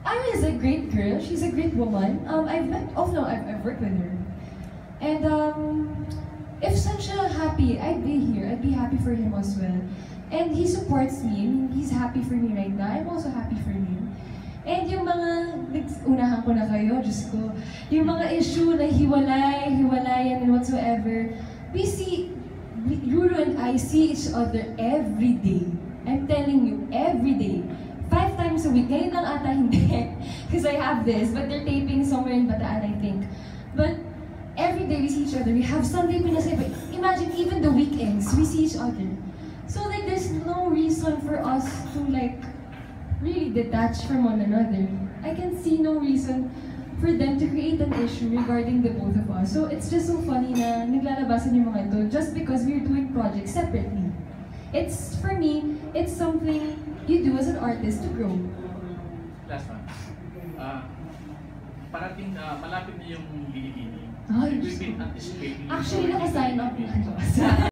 Aya is a great girl. She's a great woman. I've met, oh no, I've worked with her. And if siya happy, I'd be here. I'd be happy for him as well. And he supports me. I mean, he's happy for me right now. I'm also happy for him. And yung mga, unahan ko na kayo, Diyos ko, yung mga issue na hiwalayan and whatsoever, Euro and I see each other every day. I'm telling you, every day. 5 times a week. Ngayon lang ata hindi. Because I have this, but they're taping somewhere in Bataan, I think. But every day we see each other. We have Sunday Pinasay, but imagine even the weekends, we see each other. So like, there's no reason for us to like, really detach from one another. I can see no reason for them to create an issue regarding the both of us. So it's just so funny na naglalabasan yung mga ito just because we're doing projects separately. It's, for me, it's something you do as an artist to grow. Last one. Malapit na yung Bini-Bini. Ay, we've been anticipating. actually, naka-sign up na.